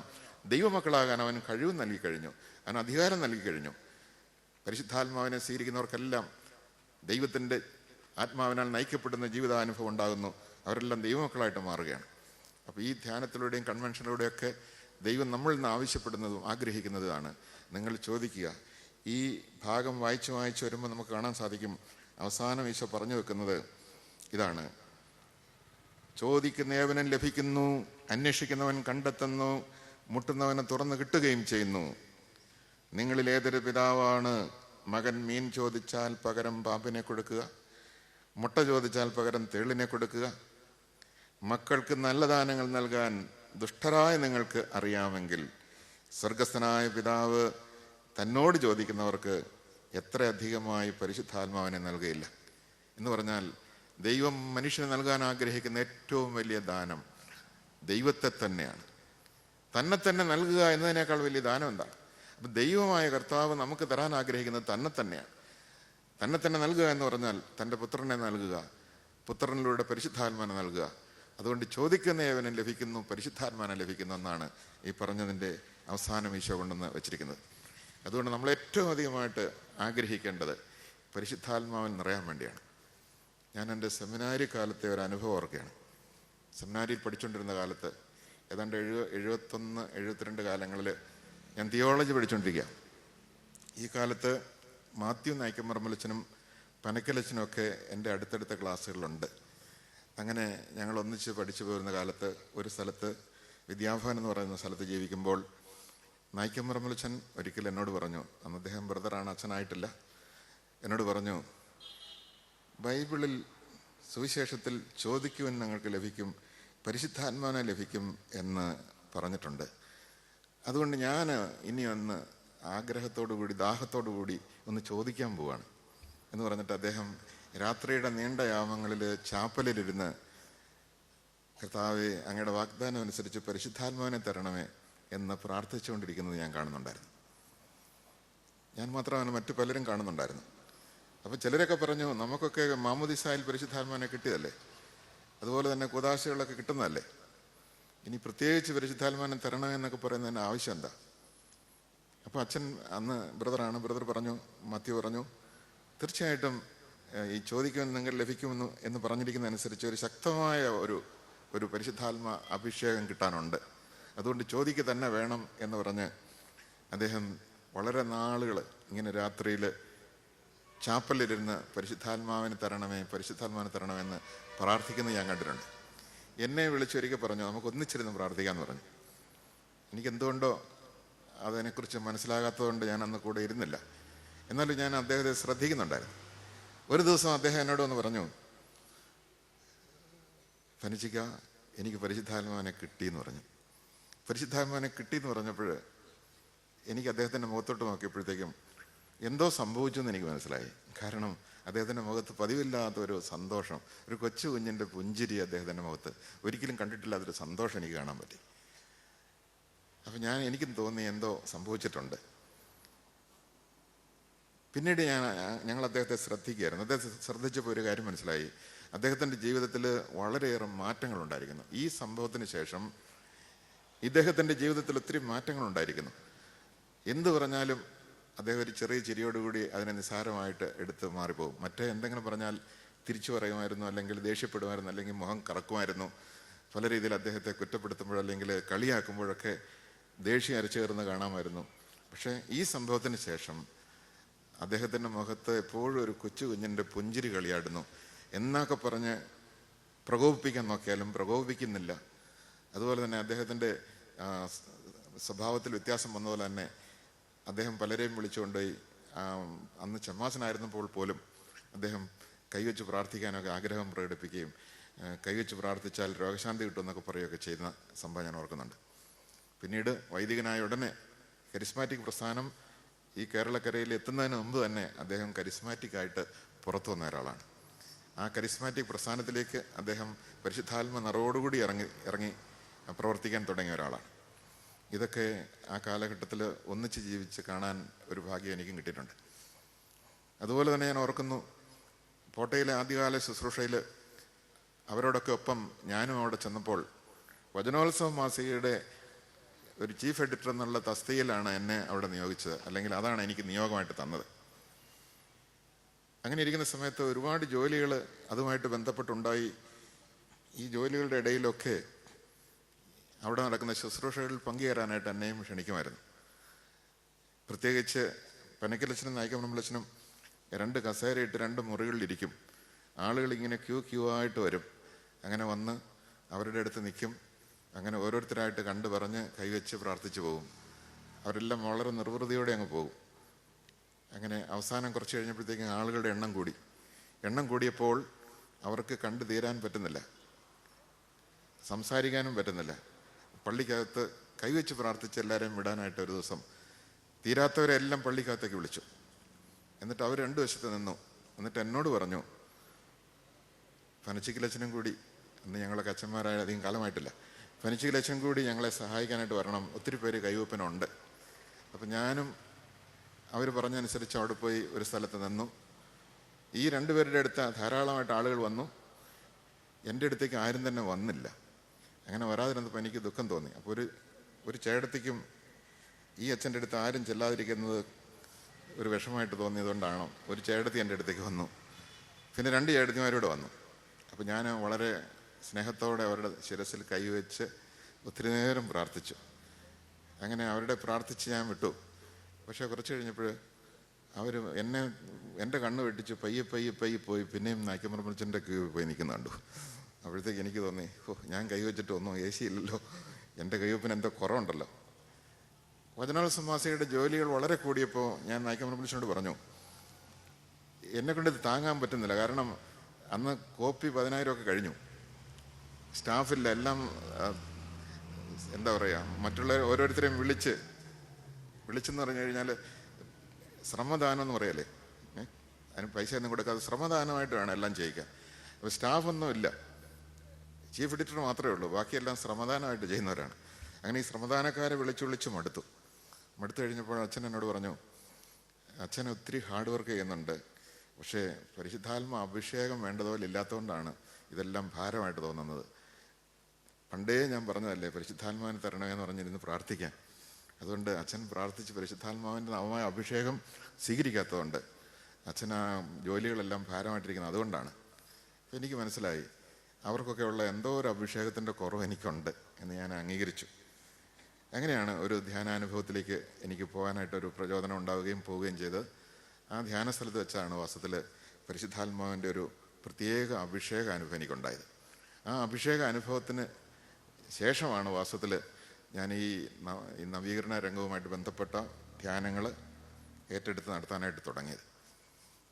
ദൈവമക്കളാകാൻ അവൻ കഴിവ് നൽകി കഴിഞ്ഞു, അവൻ അധികാരം നൽകി കഴിഞ്ഞു. പരിശുദ്ധാത്മാവിനെ സ്വീകരിക്കുന്നവർക്കെല്ലാം ദൈവത്തിൻ്റെ ആത്മാവിനാൽ നയിക്കപ്പെടുന്ന ജീവിതാനുഭവം ഉണ്ടാകുന്നു. അവരെല്ലാം ദൈവമക്കളായിട്ട് മാറുകയാണ്. അപ്പോൾ ഈ ധ്യാനത്തിലൂടെയും കൺവെൻഷനിലൂടെയൊക്കെ ദൈവം നമ്മളിൽ നിന്ന് ആവശ്യപ്പെടുന്നതും ആഗ്രഹിക്കുന്നതുമാണ്. നിങ്ങൾ ചോദിക്കുക. ഈ ഭാഗം വായിച്ച് വരുമ്പോൾ നമുക്ക് കാണാൻ സാധിക്കും, അവസാനം ഈശോ പറഞ്ഞു വെക്കുന്നത് ഇതാണ്: ചോദിക്കുന്നവൻ ലഭിക്കുന്നു, അന്വേഷിക്കുന്നവൻ കണ്ടെത്തുന്നു, മുട്ടുന്നവന് തുറന്നു കിട്ടുകയും ചെയ്യുന്നു. നിങ്ങളിൽ ഏതൊരു പിതാവാണ് മകൻ മീൻ ചോദിച്ചാൽ പകരം പാമ്പിനെ കൊടുക്കുക, മുട്ട ചോദിച്ചാൽ പകരം തേളിനെ കൊടുക്കുക? മക്കൾക്ക് നല്ല ദാനങ്ങൾ നൽകാൻ ദുഷ്ടരായ നിങ്ങൾക്ക് അറിയാമെങ്കിൽ സ്വർഗസ്ഥനായ പിതാവ് തന്നോട് ചോദിക്കുന്നവർക്ക് എത്ര അധികമായി പരിശുദ്ധാത്മാവിനെ നൽകുകയില്ല. എന്ന് പറഞ്ഞാൽ ദൈവം മനുഷ്യന് നൽകാൻ ആഗ്രഹിക്കുന്ന ഏറ്റവും വലിയ ദാനം ദൈവത്തെ തന്നെയാണ്. തന്നെ നൽകുക എന്നതിനേക്കാൾ വലിയ ദാനം എന്താണ്? അപ്പം ദൈവമായ കർത്താവ് നമുക്ക് തരാൻ ആഗ്രഹിക്കുന്നത് തന്നെ തന്നെയാണ്. തന്നെ നൽകുക എന്ന് പറഞ്ഞാൽ തൻ്റെ പുത്രനെ നൽകുക, പുത്രനിലൂടെ പരിശുദ്ധാത്മാനെ നൽകുക. അതുകൊണ്ട് ചോദിക്കുന്ന ഏവനും ലഭിക്കുന്നു, പരിശുദ്ധാത്മാനെ ലഭിക്കുന്നു എന്നാണ് ഈ പറഞ്ഞതിൻ്റെ അവസാനം ഈശോ കൊണ്ടെന്ന് വെച്ചിരിക്കുന്നത്. അതുകൊണ്ട് നമ്മൾ ഏറ്റവും അധികമായിട്ട് ആഗ്രഹിക്കേണ്ടത് പരിശുദ്ധാത്മാവിൽ നിറയാൻ വേണ്ടിയാണ്. ഞാൻ എൻ്റെ സെമിനാരി കാലത്തെ ഒരു അനുഭവം ഓർക്കുകയാണ്. സെമിനാരിയിൽ പഠിച്ചുകൊണ്ടിരുന്ന കാലത്ത് ഏതാണ്ട് 71, 72 കാലങ്ങളിൽ ഞാൻ തിയോളജി പഠിച്ചുകൊണ്ടിരിക്കുക. ഈ കാലത്ത് മാത്യു നായ്ക്കമർമലച്ചനും പനക്കലച്ചനും ഒക്കെ എൻ്റെ അടുത്തടുത്ത ക്ലാസ്സുകളിലുണ്ട്. അങ്ങനെ ഞങ്ങൾ ഒന്നിച്ച് പഠിച്ചു പോരുന്ന കാലത്ത് ഒരു സ്ഥലത്ത്, വിദ്യാഭവൻ എന്ന് പറയുന്ന സ്ഥലത്ത് ജീവിക്കുമ്പോൾ, നായ്ക്കമർമലച്ചൻ ഒരിക്കൽ എന്നോട് പറഞ്ഞു, അന്ന് അദ്ദേഹം ബ്രദറാണ്, അച്ഛനായിട്ടില്ല, എന്നോട് പറഞ്ഞു, ബൈബിളിൽ സുവിശേഷത്തിൽ ചോദിക്കുവാൻ ഞങ്ങൾക്ക് ലഭിക്കും, പരിശുദ്ധാത്മാവിനെ ലഭിക്കും എന്ന് പറഞ്ഞിട്ടുണ്ട്. അതുകൊണ്ട് ഞാൻ ഇനി ഒന്ന് ആഗ്രഹത്തോടു കൂടി, ദാഹത്തോടു കൂടി ഒന്ന് ചോദിക്കാൻ പോവാണ് എന്ന് പറഞ്ഞിട്ട് അദ്ദേഹം രാത്രിയുടെ നീണ്ട യാമങ്ങളിൽ ചാപ്പലിലിരുന്ന്, കർത്താവേ, അങ്ങയുടെ വാഗ്ദാനം അനുസരിച്ച് പരിശുദ്ധാത്മാവിനെ തരണമേ എന്ന് പ്രാർത്ഥിച്ചുകൊണ്ടിരിക്കുന്നത് ഞാൻ കാണുന്നുണ്ടായിരുന്നു. ഞാൻ മാത്രമല്ല, മറ്റു പലരും കാണുന്നുണ്ടായിരുന്നു. അപ്പം ചിലരൊക്കെ പറഞ്ഞു, നമുക്കൊക്കെ മാമോദിസായിൽ പരിശുദ്ധാത്മാവിനെ കിട്ടിയതല്ലേ, അതുപോലെ തന്നെ കുദാശകളൊക്കെ കിട്ടുന്നതല്ലേ, ഇനി പ്രത്യേകിച്ച് പരിശുദ്ധാത്മാവിനെ തരണമെന്നൊക്കെ പറയുന്നതിന് ആവശ്യം എന്താ? അപ്പോൾ അച്ഛൻ അന്ന് ബ്രദറാണ്, ബ്രദർ പറഞ്ഞു, മാത്യു പറഞ്ഞു, തീർച്ചയായിട്ടും ഈ ചോദിക്കുവാൻ നിങ്ങൾ ലഭിക്കുമെന്ന് എന്ന് പറഞ്ഞിരിക്കുന്നതനുസരിച്ച് ഒരു ശക്തമായ ഒരു പരിശുദ്ധാത്മ അഭിഷേകം കിട്ടാനുണ്ട്. അതുകൊണ്ട് ചോദിക്കുക തന്നെ വേണം എന്ന് പറഞ്ഞ് അദ്ദേഹം വളരെ നാളുകൾ ഇങ്ങനെ രാത്രിയിൽ ചാപ്പലിരുന്ന് പരിശുദ്ധാത്മാവിനെ തരണമെന്ന് പ്രാർത്ഥിക്കുന്നത് ഞാൻ കണ്ടിട്ടുണ്ട്. എന്നെ വിളിച്ചൊരിക്കൽ പറഞ്ഞു, നമുക്ക് ഒന്നിച്ചിരുന്ന് പ്രാർത്ഥിക്കാമെന്ന് പറഞ്ഞു. എനിക്കെന്തുകൊണ്ടോ അതിനെക്കുറിച്ച് മനസ്സിലാകാത്തതുകൊണ്ട് ഞാൻ അന്ന് കൂടെ ഇരുന്നില്ല. എന്നാലും ഞാൻ അദ്ദേഹത്തെ ശ്രദ്ധിക്കുന്നുണ്ടായിരുന്നു. ഒരു ദിവസം അദ്ദേഹം എന്നോട് വന്ന് പറഞ്ഞു, ഫനിച്ചിക്ക, എനിക്ക് പരിശുദ്ധാത്മാവിനെ കിട്ടിയെന്ന് പറഞ്ഞു. പരിശുദ്ധാത്മാവിനെ കിട്ടിയെന്ന് പറഞ്ഞപ്പോൾ എനിക്ക് അദ്ദേഹത്തിൻ്റെ മുഖത്തോട്ട് നോക്കിയപ്പോഴത്തേക്കും എന്തോ സംഭവിച്ചു എന്ന് എനിക്ക് മനസ്സിലായി. കാരണം അദ്ദേഹത്തിൻ്റെ മുഖത്ത് പതിവില്ലാത്തൊരു സന്തോഷം, ഒരു കൊച്ചു കുഞ്ഞിൻ്റെ പുഞ്ചിരി അദ്ദേഹത്തിൻ്റെ മുഖത്ത്, ഒരിക്കലും കണ്ടിട്ടില്ലാത്തൊരു സന്തോഷം എനിക്ക് കാണാൻ പറ്റി. അപ്പം എനിക്കും തോന്നി എന്തോ സംഭവിച്ചിട്ടുണ്ട്. പിന്നീട് ഞങ്ങൾ അദ്ദേഹത്തെ ശ്രദ്ധിക്കുകയായിരുന്നു. അദ്ദേഹത്തെ ശ്രദ്ധിച്ചപ്പോൾ ഒരു കാര്യം മനസ്സിലായി, അദ്ദേഹത്തിൻ്റെ ജീവിതത്തിൽ വളരെയേറെ മാറ്റങ്ങളുണ്ടായിരിക്കുന്നു. ഈ സംഭവത്തിന് ശേഷം ഇദ്ദേഹത്തിൻ്റെ ജീവിതത്തിൽ ഒത്തിരി മാറ്റങ്ങളുണ്ടായിരിക്കുന്നു. എന്തു പറഞ്ഞാലും അദ്ദേഹം ഒരു ചെറിയ ചിരിയോടുകൂടി അതിനെ നിസ്സാരമായിട്ട് എടുത്ത് മാറിപ്പോകും. മറ്റേ എന്തെങ്കിലും പറഞ്ഞാൽ തിരിച്ചു പറയുമായിരുന്നു, അല്ലെങ്കിൽ ദേഷ്യപ്പെടുമായിരുന്നു, അല്ലെങ്കിൽ മുഖം കറക്കുമായിരുന്നു. പല രീതിയിൽ അദ്ദേഹത്തെ കുറ്റപ്പെടുത്തുമ്പോഴല്ലെങ്കിൽ കളിയാക്കുമ്പോഴൊക്കെ ദേഷ്യം അരച്ചേർന്ന് കാണാമായിരുന്നു. പക്ഷേ ഈ സംഭവത്തിന് ശേഷം അദ്ദേഹത്തിൻ്റെ മുഖത്ത് എപ്പോഴും ഒരു കൊച്ചു കുഞ്ഞിൻ്റെ പുഞ്ചിരി കളിയാടുന്നു. എന്നൊക്കെ പറഞ്ഞ് പ്രകോപിപ്പിക്കാൻ നോക്കിയാലും പ്രകോപിക്കുന്നില്ല. അതുപോലെ തന്നെ അദ്ദേഹത്തിൻ്റെ സ്വഭാവത്തിൽ വ്യത്യാസം വന്നതുപോലെ തന്നെ അദ്ദേഹം പലരെയും വിളിച്ചുകൊണ്ടുപോയി, അന്ന് ചെമ്മാസനായിരുന്നപ്പോൾ പോലും അദ്ദേഹം കൈവച്ച് പ്രാർത്ഥിക്കാനൊക്കെ ആഗ്രഹം പ്രകടിപ്പിക്കുകയും കൈവച്ച് പ്രാർത്ഥിച്ചാൽ രോഗശാന്തി കിട്ടുമെന്നൊക്കെ പറയുകയൊക്കെ ചെയ്യുന്ന സംഭവം ഞാൻ ഓർക്കുന്നുണ്ട്. പിന്നീട് വൈദികനായ ഉടനെ കരിസ്മാറ്റിക് പ്രസ്ഥാനം ഈ കേരളക്കരയിൽ എത്തുന്നതിന് മുമ്പ് തന്നെ അദ്ദേഹം കരിസ്മാറ്റിക്കായിട്ട് പുറത്തു വന്ന ഒരാളാണ്. ആ കരിസ്മാറ്റിക് പ്രസ്ഥാനത്തിലേക്ക് അദ്ദേഹം പരിശുദ്ധാത്മ നിറവോടുകൂടി ഇറങ്ങി പ്രവർത്തിക്കാൻ തുടങ്ങിയ ഒരാളാണ്. ഇതൊക്കെ ആ കാലഘട്ടത്തിൽ ഒന്നിച്ച് ജീവിച്ച് കാണാൻ ഒരു ഭാഗ്യം എനിക്കും കിട്ടിയിട്ടുണ്ട്. അതുപോലെ തന്നെ ഞാൻ ഓർക്കുന്നു, കോട്ടയിലെ ആദ്യകാല ശുശ്രൂഷയിൽ അവരോടൊക്കെ ഒപ്പം ഞാനും അവിടെ ചെന്നപ്പോൾ വചനോത്സവ മാസികയുടെ ഒരു ചീഫ് എഡിറ്റർ എന്നുള്ള തസ്തികയിലാണ് എന്നെ അവിടെ നിയോഗിച്ചത്, അല്ലെങ്കിൽ അതാണ് എനിക്ക് നിയോഗമായിട്ട് തന്നത്. അങ്ങനെ ഇരിക്കുന്ന സമയത്ത് ഒരുപാട് ജോലികൾ അതുമായിട്ട് ബന്ധപ്പെട്ടുണ്ടായി. ഈ ജോലികളുടെ ഇടയിലൊക്കെ അവിടെ നടക്കുന്ന ശുശ്രൂഷകളിൽ പങ്കുചേരാനായിട്ട് എന്നെയും ക്ഷണിക്കുമായിരുന്നു. പ്രത്യേകിച്ച് പനക്കലച്ചനും നായിക്കമ്മളച്ചനും 2 കസേരയിട്ട് 2 മുറികളിലിരിക്കും. ആളുകൾ ഇങ്ങനെ ക്യൂ ആയിട്ട് വരും. അങ്ങനെ വന്ന് അവരുടെ അടുത്ത് നിൽക്കും. അങ്ങനെ ഓരോരുത്തരായിട്ട് കണ്ടു പറഞ്ഞ് കൈവച്ച് പ്രാർത്ഥിച്ചു പോകും. അവരെല്ലാം വളരെ നിർവൃതിയോടെ അങ്ങ് പോകും. അങ്ങനെ അവസാനം കുറച്ച് കഴിഞ്ഞപ്പോഴത്തേക്കും ആളുകളുടെ എണ്ണം കൂടിയപ്പോൾ അവർക്ക് കണ്ടു തീരാൻ പറ്റുന്നില്ല, സംസാരിക്കാനും പറ്റുന്നില്ല. പള്ളിക്കകത്ത് കൈവച്ച് പ്രാർത്ഥിച്ച് എല്ലാവരെയും വിടാനായിട്ട് ഒരു ദിവസം തീരാത്തവരെല്ലാം പള്ളിക്കകത്തേക്ക് വിളിച്ചു. എന്നിട്ട് അവർ 2 വശത്ത് നിന്നു. എന്നിട്ട് എന്നോട് പറഞ്ഞു, ഫനച്ചിക്കലച്ചനും കൂടി, അന്ന് ഞങ്ങളൊക്കെ അച്ഛന്മാരായ അധികം കാലമായിട്ടില്ല, ഫനച്ചിക്കലച്ചനും കൂടി ഞങ്ങളെ സഹായിക്കാനായിട്ട് വരണം, ഒത്തിരി പേര് കൈവപ്പിനുണ്ട്. അപ്പം ഞാനും അവർ പറഞ്ഞനുസരിച്ച് അവിടെ പോയി ഒരു സ്ഥലത്ത് നിന്നു. ഈ 2 പേരുടെ അടുത്ത് ധാരാളമായിട്ട് ആളുകൾ വന്നു. എൻ്റെ അടുത്തേക്ക് ആരും തന്നെ വന്നില്ല. അങ്ങനെ വരാതിരുന്നപ്പോൾ എനിക്ക് ദുഃഖം തോന്നി. അപ്പോൾ ഒരു ചേട്ടത്തിക്കും ഈ അച്ഛൻ്റെ അടുത്ത് ആരും ചെല്ലാതിരിക്കുന്നത് ഒരു വിഷമമായിട്ട് തോന്നിയതുകൊണ്ടാണോ ഒരു ചേട്ടത്തി എൻ്റെ അടുത്തേക്ക് വന്നു. പിന്നെ 2 ചേട്ടത്തിമാരൂടെ വന്നു. അപ്പോൾ ഞാൻ വളരെ സ്നേഹത്തോടെ അവരുടെ ശിരസിൽ കൈവച്ച് ഒത്തിരി നേരം പ്രാർത്ഥിച്ചു. അങ്ങനെ അവരുടെ പ്രാർത്ഥിച്ച് ഞാൻ വിട്ടു. പക്ഷേ കുറച്ച് കഴിഞ്ഞപ്പോൾ അവർ എൻ്റെ കണ്ണ് വെട്ടിച്ച് പയ്യെ പോയി പിന്നെയും നായ്ക്കമർമ്മച്ചൻ്റെ പോയി നിൽക്കുന്ന കണ്ടു. അപ്പോഴത്തേക്ക് എനിക്ക് തോന്നി, ഞാൻ കൈവച്ചിട്ട് ഒന്നും ഏശിയില്ലല്ലോ, എൻ്റെ കൈവപ്പിന് എന്തോ കുറവുണ്ടല്ലോ. വചനോത്സവ മാസികയുടെ ജോലികൾ വളരെ കൂടിയപ്പോൾ ഞാൻ നായ്ക്കമർമ്മച്ചനോട് പറഞ്ഞു, എന്നെക്കൊണ്ട് ഇത് താങ്ങാൻ പറ്റുന്നില്ല. കാരണം അന്ന് കോപ്പി 10,000 ഒക്കെ കഴിഞ്ഞു, സ്റ്റാഫില്ല, എല്ലാം എന്താ പറയുക, മറ്റുള്ള ഓരോരുത്തരെയും വിളിച്ചെന്ന് പറഞ്ഞു കഴിഞ്ഞാൽ ശ്രമദാനം എന്ന് പറയല്ലേ, അതിന് പൈസ ഒന്നും കൊടുക്കാതെ ശ്രമദാനമായിട്ട് വേണം എല്ലാം ചെയ്യിക്കാൻ. അപ്പോൾ സ്റ്റാഫൊന്നും ഇല്ല, ചീഫ് എഡിറ്റർ മാത്രമേ ഉള്ളൂ, ബാക്കിയെല്ലാം ശ്രമദാനമായിട്ട് ചെയ്യുന്നവരാണ്. അങ്ങനെ ഈ ശ്രമദാനക്കാരെ വിളിച്ചു മടുത്തു കഴിഞ്ഞപ്പോൾ അച്ഛൻ എന്നോട് പറഞ്ഞു, അച്ഛൻ ഒത്തിരി ഹാർഡ് വർക്ക് ചെയ്യുന്നുണ്ട്, പക്ഷേ പരിശുദ്ധാത്മ അഭിഷേകം വേണ്ടതുപോലെ ഇല്ലാത്തതുകൊണ്ടാണ് ഇതെല്ലാം ഭാരമായിട്ട് തോന്നുന്നത്. പണ്ടേ ഞാൻ പറഞ്ഞതല്ലേ പരിശുദ്ധാത്മാവിനെ തരണമേന്ന് പറഞ്ഞിരുന്ന് പ്രാർത്ഥിക്കാൻ. അതുകൊണ്ട് അച്ഛൻ പ്രാർത്ഥിച്ച് പരിശുദ്ധാത്മാവിൻ്റെ നവമായ അഭിഷേകം സ്വീകരിക്കാത്തതുകൊണ്ട് അച്ഛൻ ആ ജോലികളെല്ലാം ഭാരമായിട്ടിരിക്കുന്നത് അതുകൊണ്ടാണ്. അപ്പോൾ എനിക്ക് മനസ്സിലായി, അവർക്കൊക്കെ ഉള്ള എന്തോ ഒരു അഭിഷേകത്തിൻ്റെ കുറവ് എനിക്കുണ്ട് എന്ന് ഞാൻ അംഗീകരിച്ചു. അങ്ങനെയാണ് ഒരു ധ്യാനാനുഭവത്തിലേക്ക് എനിക്ക് പോകാനായിട്ടൊരു പ്രചോദനം ഉണ്ടാവുകയും പോവുകയും ചെയ്ത്. ആ ധ്യാന സ്ഥലത്ത് വെച്ചാണ് വാസ്തവത്തിൽ പരിശുദ്ധാത്മാവിൻ്റെ ഒരു പ്രത്യേക അഭിഷേക അനുഭവം എനിക്കുണ്ടായത്. ആ അഭിഷേക അനുഭവത്തിന് ശേഷമാണ് വാസ്തവത്തിൽ ഞാൻ ഈ നവീകരണ രംഗവുമായിട്ട് ബന്ധപ്പെട്ട ധ്യാനങ്ങൾ ഏറ്റെടുത്ത് നടത്താനായിട്ട് തുടങ്ങിയത്.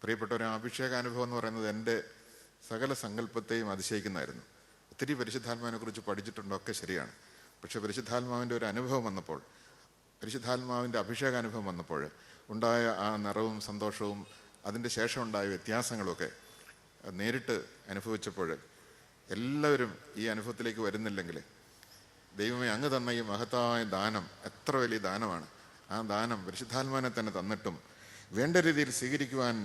പ്രിയപ്പെട്ട ഒരു അഭിഷേകാനുഭവം എന്ന് പറയുന്നത് എൻ്റെ സകല സങ്കല്പത്തെയും അതിശയിക്കുന്നതായിരുന്നു. ഒത്തിരി പരിശുദ്ധാത്മാവിനെ കുറിച്ച് പഠിച്ചിട്ടുണ്ടൊക്കെ ശരിയാണ്. പക്ഷെ പരിശുദ്ധാത്മാവിൻ്റെ ഒരു അനുഭവം വന്നപ്പോൾ, പരിശുദ്ധാത്മാവിൻ്റെ അഭിഷേകാനുഭവം വന്നപ്പോൾ ഉണ്ടായ ആ നിറവും സന്തോഷവും അതിൻ്റെ ശേഷം ഉണ്ടായ വ്യത്യാസങ്ങളുമൊക്കെ നേരിട്ട് അനുഭവിച്ചപ്പോൾ എല്ലാവരും ഈ അനുഭവത്തിലേക്ക് വരുന്നില്ലെങ്കിൽ, ദൈവമേ അങ്ങ് തന്ന ഈ മഹത്തായ ദാനം എത്ര വലിയ ദാനമാണ്, ആ ദാനം പരിശുദ്ധാത്മാവിനെ തന്നെ തന്നിട്ടും വേണ്ട രീതിയിൽ സ്വീകരിക്കുവാൻ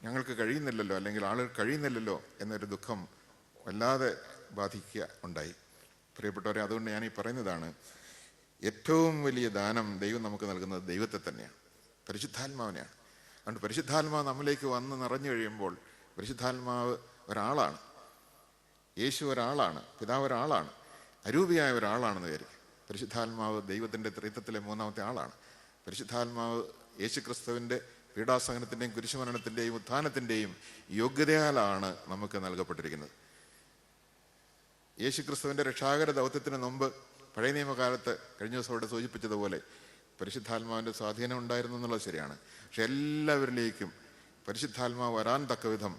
ഞങ്ങൾക്ക് കഴിയുന്നില്ലല്ലോ, അല്ലെങ്കിൽ ആളുകൾ കഴിയുന്നില്ലല്ലോ എന്നൊരു ദുഃഖം വല്ലാതെ ബാധിക്കുക ഉണ്ടായി. പ്രിയപ്പെട്ടവരെ, അതുകൊണ്ട് ഞാൻ ഈ പറയുന്നതാണ്, ഏറ്റവും വലിയ ദാനം ദൈവം നമുക്ക് നൽകുന്നത് ദൈവത്തെ തന്നെയാണ്, പരിശുദ്ധാത്മാവിനെയാണ്. അതുകൊണ്ട് പരിശുദ്ധാത്മാവ് നമ്മിലേക്ക് വന്ന് നിറഞ്ഞു കഴിയുമ്പോൾ, പരിശുദ്ധാത്മാവ് ഒരാളാണ്, യേശു ഒരാളാണ്, പിതാവ് ഒരാളാണ്, അരൂപിയായ ഒരാളാണെന്ന് കരുതി. പരിശുദ്ധാത്മാവ് ദൈവത്തിൻ്റെ ത്രിത്വത്തിലെ 3ാമത്തെ ആളാണ്. പരിശുദ്ധാത്മാവ് യേശുക്രിസ്തുവിൻ്റെ പീഡാസഹനത്തിൻ്റെയും കുരിശുമരണത്തിൻ്റെയും ഉത്ഥാനത്തിൻ്റെയും യോഗ്യതയാലാണ് നമുക്ക് നൽകപ്പെട്ടിരിക്കുന്നത്. യേശുക്രിസ്തുവിൻ്റെ രക്ഷാകര ദൗത്യത്തിന് മുമ്പ് പഴയ നിയമകാലത്ത് കഴിഞ്ഞ ദിവസം ഇവിടെ സൂചിപ്പിച്ചതുപോലെ പരിശുദ്ധാത്മാവിൻ്റെ സ്വാധീനം ഉണ്ടായിരുന്നു എന്നുള്ളത് ശരിയാണ്. പക്ഷെ എല്ലാവരിലേക്കും പരിശുദ്ധാത്മാവ് വരാൻ തക്ക വിധം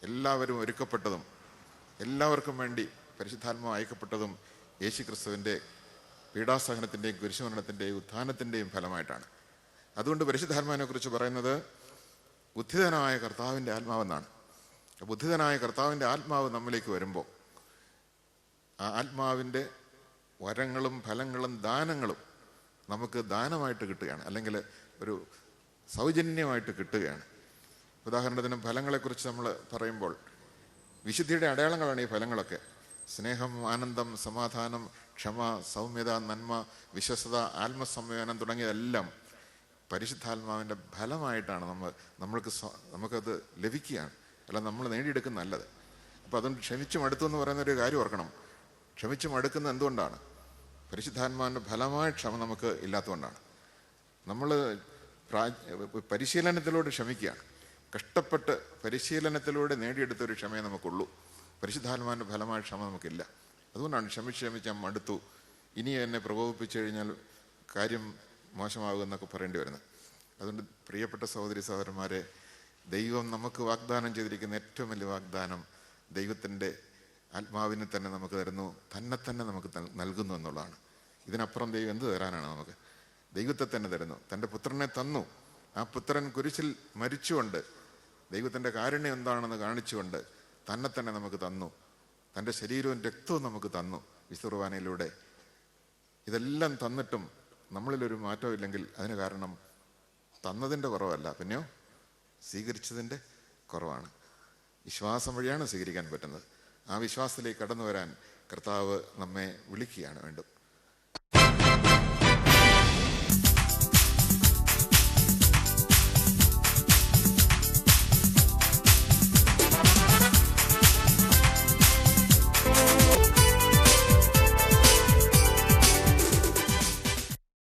എല്ലാവരും ഒരുക്കപ്പെട്ടതും എല്ലാവർക്കും വേണ്ടി പരിശുദ്ധാത്മാവ് അയക്കപ്പെട്ടതും യേശുക്രിസ്തുവിൻ്റെ പീഡാസഹനത്തിൻ്റെയും കുരിശുമരണത്തിൻ്റെയും ഉത്ഥാനത്തിൻ്റെയും ഫലമായിട്ടാണ്. അതുകൊണ്ട് പരിശുദ്ധാത്മാവിനെ കുറിച്ച് പറയുന്നത് ഉദ്ധിതനായ കർത്താവിൻ്റെ ആത്മാവെന്നാണ്. ഉദ്ധിതനായ കർത്താവിൻ്റെ ആത്മാവ് നമ്മിലേക്ക് വരുമ്പോൾ ആ ആത്മാവിൻ്റെ വരങ്ങളും ഫലങ്ങളും ദാനങ്ങളും നമുക്ക് ദാനമായിട്ട് കിട്ടുകയാണ്, അല്ലെങ്കിൽ ഒരു സൗജന്യമായിട്ട് കിട്ടുകയാണ്. ഉദാഹരണത്തിന് ഫലങ്ങളെക്കുറിച്ച് നമ്മൾ പറയുമ്പോൾ വിശുദ്ധിയുടെ അടയാളങ്ങളാണ് ഈ ഫലങ്ങളൊക്കെ. സ്നേഹം, ആനന്ദം, സമാധാനം, ക്ഷമ, സൗമ്യത, നന്മ, വിശ്വസ്തത, ആത്മസംയമനം തുടങ്ങിയതെല്ലാം പരിശുദ്ധാത്മാവിൻ്റെ ഫലമായിട്ടാണ് നമുക്കത് ലഭിക്കുകയാണ്, അല്ല നമ്മൾ നേടിയെടുക്കുന്നതല്ലത്. അപ്പോൾ അതുകൊണ്ട് ക്ഷമിച്ചു മടുത്തു എന്ന് പറയുന്നൊരു കാര്യം ഓർക്കണം. ക്ഷമിച്ചു മടുക്കുന്നത് എന്തുകൊണ്ടാണ്? പരിശുദ്ധാത്മാവിൻ്റെ ഫലമായ ക്ഷമ നമുക്ക് ഇല്ലാത്തതുകൊണ്ടാണ്. നമ്മൾ പരിശീലനത്തിലൂടെ ക്ഷമിക്കുകയാണ്. കഷ്ടപ്പെട്ട് പരിശീലനത്തിലൂടെ നേടിയെടുത്തൊരു ക്ഷമയെ നമുക്കുള്ളൂ. പരിശുദ്ധാത്മാവിൻ്റെ ഫലമായ ക്ഷമ നമുക്കില്ല. അതുകൊണ്ടാണ് ക്ഷമിച്ച് മടുത്തു, ഇനി എന്നെ പ്രകോപിപ്പിച്ചു കഴിഞ്ഞാൽ കാര്യം മോശമാകുമെന്നൊക്കെ പറയേണ്ടി വരുന്നത്. അതുകൊണ്ട് പ്രിയപ്പെട്ട സഹോദരി സഹോദരന്മാരെ, ദൈവം നമുക്ക് വാഗ്ദാനം ചെയ്തിരിക്കുന്ന ഏറ്റവും വലിയ വാഗ്ദാനം ദൈവത്തിൻ്റെ ആത്മാവിനെ തന്നെ നമുക്ക് തരുന്നു, തന്നെ നമുക്ക് നൽകുന്നു എന്നുള്ളതാണ്. ഇതിനപ്പുറം ദൈവം എന്ത് തരാനാണ് നമുക്ക്? ദൈവത്തെ തന്നെ തരുന്നു. തൻ്റെ പുത്രനെ തന്നു. ആ പുത്രൻ കുരിശിൽ മരിച്ചുകൊണ്ട് ദൈവത്തിൻ്റെ കാരുണ്യം എന്താണെന്ന് കാണിച്ചുകൊണ്ട് തന്നെ നമുക്ക് തന്നു. തൻ്റെ ശരീരവും രക്തവും നമുക്ക് തന്നു വിശുദ്ധ കുർബാനയിലൂടെ. ഇതെല്ലാം തന്നിട്ടും നമ്മളിലൊരു മാറ്റവും ഇല്ലെങ്കിൽ അതിന് കാരണം തന്നതിൻ്റെ കുറവല്ല, പിന്നെയോ സ്വീകരിച്ചതിൻ്റെ കുറവാണ്. വിശ്വാസം വഴിയാണ് സ്വീകരിക്കാൻ പറ്റുന്നത്. ആ വിശ്വാസത്തിലേക്ക് കടന്നു വരാൻ കർത്താവ് നമ്മെ വിളിക്കുകയാണ് വേണ്ടത്.